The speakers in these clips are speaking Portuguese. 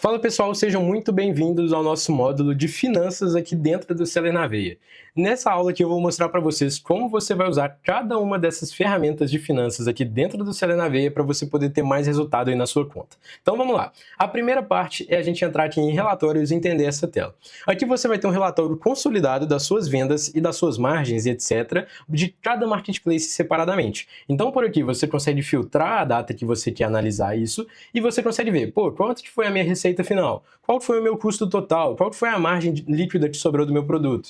Fala pessoal, sejam muito bem-vindos ao nosso módulo de finanças aqui dentro do Seller na Veia. Nessa aula aqui eu vou mostrar para vocês como você vai usar cada uma dessas ferramentas de finanças aqui dentro do Seller na Veia para você poder ter mais resultado aí na sua conta. Então vamos lá. A primeira parte é a gente entrar aqui em relatórios e entender essa tela. Aqui você vai ter um relatório consolidado das suas vendas e das suas margens e etc. de cada marketplace separadamente. Então por aqui você consegue filtrar a data que você quer analisar isso e você consegue ver, quanto que foi a minha receita final? Qual foi o meu custo total? Qual foi a margem líquida que sobrou do meu produto?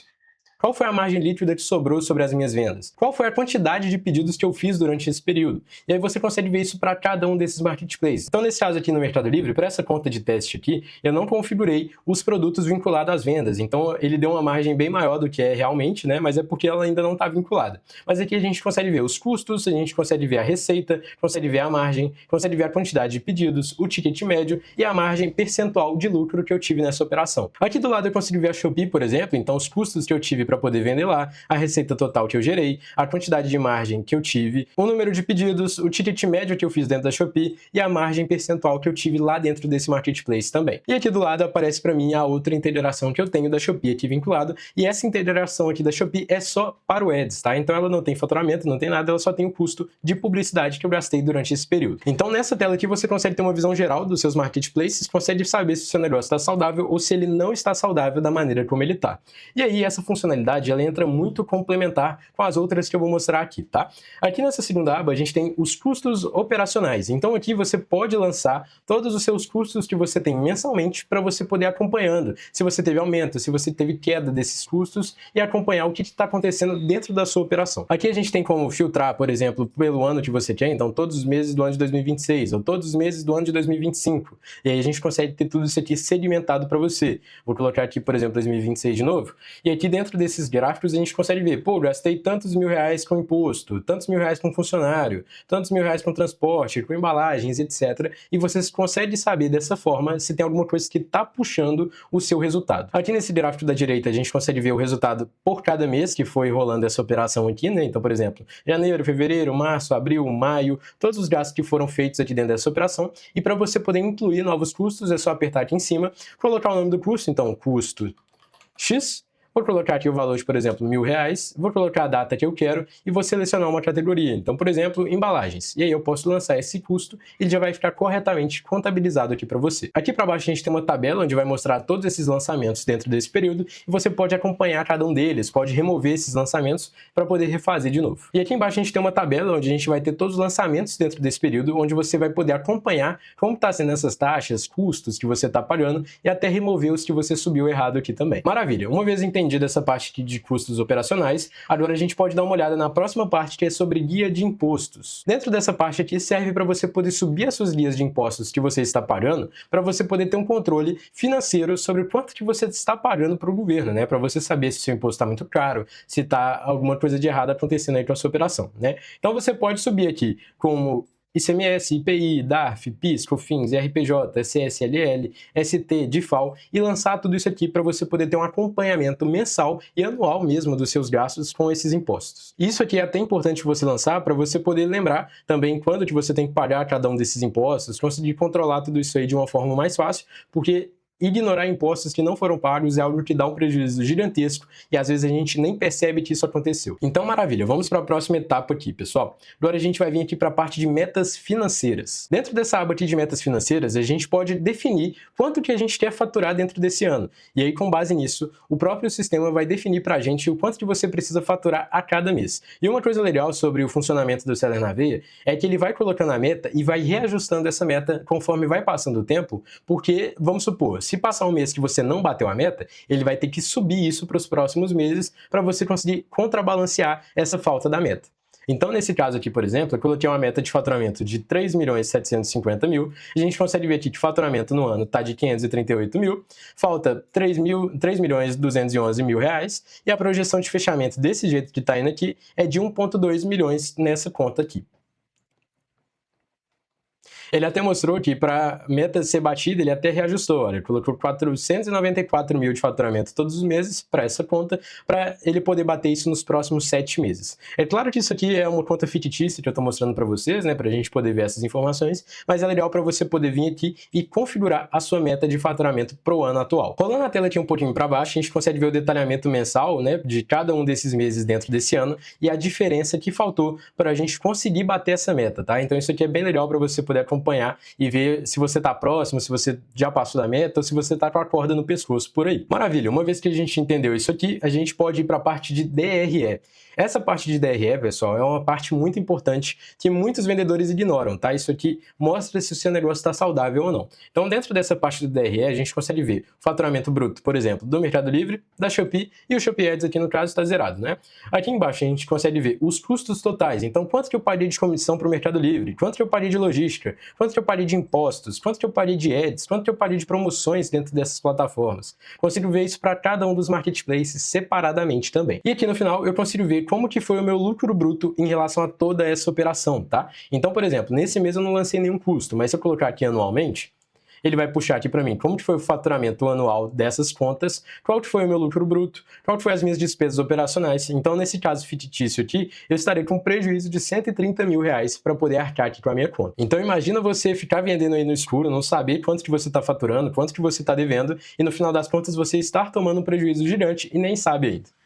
Qual foi a margem líquida que sobrou sobre as minhas vendas? Qual foi a quantidade de pedidos que eu fiz durante esse período? E aí você consegue ver isso para cada um desses marketplaces. Então, nesse caso aqui no Mercado Livre, para essa conta de teste aqui, eu não configurei os produtos vinculados às vendas. Então, ele deu uma margem bem maior do que é realmente, né? Mas é porque ela ainda não está vinculada. Mas aqui a gente consegue ver os custos, a gente consegue ver a receita, consegue ver a margem, consegue ver a quantidade de pedidos, o ticket médio e a margem percentual de lucro que eu tive nessa operação. Aqui do lado eu consigo ver a Shopee, por exemplo, então os custos que eu tive para poder vender lá, a receita total que eu gerei, a quantidade de margem que eu tive, o número de pedidos, o ticket médio que eu fiz dentro da Shopee e a margem percentual que eu tive lá dentro desse marketplace também. E aqui do lado aparece para mim a outra integração que eu tenho da Shopee aqui vinculado, e essa integração aqui da Shopee é só para o Ads, tá? Então ela não tem faturamento, não tem nada, ela só tem o custo de publicidade que eu gastei durante esse período. Então nessa tela aqui você consegue ter uma visão geral dos seus marketplaces, consegue saber se o seu negócio está saudável ou se ele não está saudável da maneira como ele está. E aí essa funcionalidade ela entra muito complementar com as outras que eu vou mostrar aqui, tá? Aqui nessa segunda aba a gente tem os custos operacionais. Então aqui você pode lançar todos os seus custos que você tem mensalmente para você poder acompanhando se você teve aumento, se você teve queda desses custos e acompanhar o que está acontecendo dentro da sua operação. Aqui a gente tem como filtrar, por exemplo, pelo ano que você quer, então todos os meses do ano de 2026 ou todos os meses do ano de 2025. E aí a gente consegue ter tudo isso aqui segmentado para você. Vou colocar aqui, por exemplo, 2026 de novo. E aqui dentro desses gráficos a gente consegue ver, gastei tantos mil reais com imposto, tantos mil reais com funcionário, tantos mil reais com transporte, com embalagens, etc. E você consegue saber dessa forma se tem alguma coisa que está puxando o seu resultado. Aqui nesse gráfico da direita a gente consegue ver o resultado por cada mês que foi rolando essa operação aqui, né? Então, por exemplo, janeiro, fevereiro, março, abril, maio, todos os gastos que foram feitos aqui dentro dessa operação. E para você poder incluir novos custos, é só apertar aqui em cima, colocar o nome do custo, então custo X. Vou colocar aqui o valor de, por exemplo, R$1.000, vou colocar a data que eu quero e vou selecionar uma categoria. Então, por exemplo, embalagens. E aí eu posso lançar esse custo e ele já vai ficar corretamente contabilizado aqui para você. Aqui para baixo a gente tem uma tabela onde vai mostrar todos esses lançamentos dentro desse período e você pode acompanhar cada um deles, pode remover esses lançamentos para poder refazer de novo. E aqui embaixo a gente tem uma tabela onde a gente vai ter todos os lançamentos dentro desse período, onde você vai poder acompanhar como está sendo essas taxas, custos que você está pagando e até remover os que você subiu errado aqui também. Maravilha! Uma vez entendida essa parte aqui de custos operacionais, agora a gente pode dar uma olhada na próxima parte que é sobre guia de impostos. Dentro dessa parte aqui serve para você poder subir as suas guias de impostos que você está pagando, para você poder ter um controle financeiro sobre o quanto que você está pagando para o governo, né? Para você saber se o seu imposto está muito caro, se está alguma coisa de errado acontecendo aí com a sua operação, né? Então você pode subir aqui como ICMS, IPI, DARF, PIS, COFINS, RPJ, CSLL, ST, DIFAL e lançar tudo isso aqui para você poder ter um acompanhamento mensal e anual mesmo dos seus gastos com esses impostos. Isso aqui é até importante você lançar para você poder lembrar também quando que você tem que pagar cada um desses impostos, conseguir controlar tudo isso aí de uma forma mais fácil, porque ignorar impostos que não foram pagos é algo que dá um prejuízo gigantesco e às vezes a gente nem percebe que isso aconteceu. Então, maravilha, vamos para a próxima etapa aqui, pessoal. Agora a gente vai vir aqui para a parte de metas financeiras. Dentro dessa aba aqui de metas financeiras, a gente pode definir quanto que a gente quer faturar dentro desse ano. E aí, com base nisso, o próprio sistema vai definir para a gente o quanto que você precisa faturar a cada mês. E uma coisa legal sobre o funcionamento do Seller na Veia é que ele vai colocando a meta e vai reajustando essa meta conforme vai passando o tempo, porque, vamos supor, se passar um mês que você não bateu a meta, ele vai ter que subir isso para os próximos meses para você conseguir contrabalancear essa falta da meta. Então, nesse caso aqui, por exemplo, eu coloquei uma meta de faturamento de 3.750.000, a gente consegue ver aqui que o faturamento no ano está de 538 mil, falta 3.211.000 reais, e a projeção de fechamento desse jeito que está indo aqui é de 1,2 milhões nessa conta aqui. Ele até mostrou que para meta ser batida, ele até reajustou. Olha, ele colocou 494 mil de faturamento todos os meses para essa conta, para ele poder bater isso nos próximos 7 meses. É claro que isso aqui é uma conta fictícia que eu estou mostrando para vocês, né, para a gente poder ver essas informações, mas é legal para você poder vir aqui e configurar a sua meta de faturamento para o ano atual. Rolando a tela aqui um pouquinho para baixo, a gente consegue ver o detalhamento mensal, né, de cada um desses meses dentro desse ano e a diferença que faltou para a gente conseguir bater essa meta, tá? Então isso aqui é bem legal para você poder acompanhar e ver se você está próximo, se você já passou da meta ou se você está com a corda no pescoço por aí. Maravilha, uma vez que a gente entendeu isso aqui, a gente pode ir para a parte de DRE. Essa parte de DRE, pessoal, é uma parte muito importante que muitos vendedores ignoram, tá? Isso aqui mostra se o seu negócio está saudável ou não. Então, dentro dessa parte do DRE, a gente consegue ver o faturamento bruto, por exemplo, do Mercado Livre, da Shopee, e o Shopee Ads aqui no caso está zerado, né? Aqui embaixo a gente consegue ver os custos totais. Então, quanto que eu paguei de comissão para o Mercado Livre, quanto que eu paguei de logística, quanto que eu paguei de impostos, quanto que eu paguei de ads, quanto que eu paguei de promoções dentro dessas plataformas. Consigo ver isso para cada um dos marketplaces separadamente também. E aqui no final eu consigo ver como que foi o meu lucro bruto em relação a toda essa operação, tá? Então, por exemplo, nesse mês eu não lancei nenhum custo, mas se eu colocar aqui anualmente, ele vai puxar aqui para mim como que foi o faturamento anual dessas contas, qual que foi o meu lucro bruto, qual que foi as minhas despesas operacionais. Então, nesse caso fictício aqui, eu estarei com um prejuízo de 130 mil reais para poder arcar aqui com a minha conta. Então, imagina você ficar vendendo aí no escuro, não saber quanto que você está faturando, quanto que você está devendo, e no final das contas você estar tomando um prejuízo gigante e nem sabe ainda.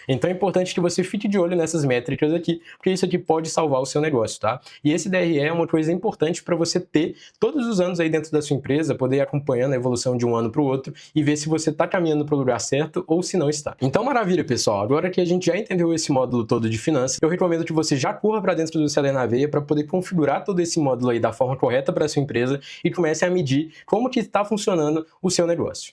Então é importante que você fique de olho nessas métricas aqui, porque isso aqui pode salvar o seu negócio, tá? E esse DRE é uma coisa importante para você ter todos os anos aí dentro da sua empresa, poder ir acompanhando a evolução de um ano para o outro e ver se você está caminhando para o lugar certo ou se não está. Então, maravilha, pessoal. Agora que a gente já entendeu esse módulo todo de finanças, eu recomendo que você já corra para dentro do Seller na Veia para poder configurar todo esse módulo aí da forma correta para a sua empresa e comece a medir como que está funcionando o seu negócio.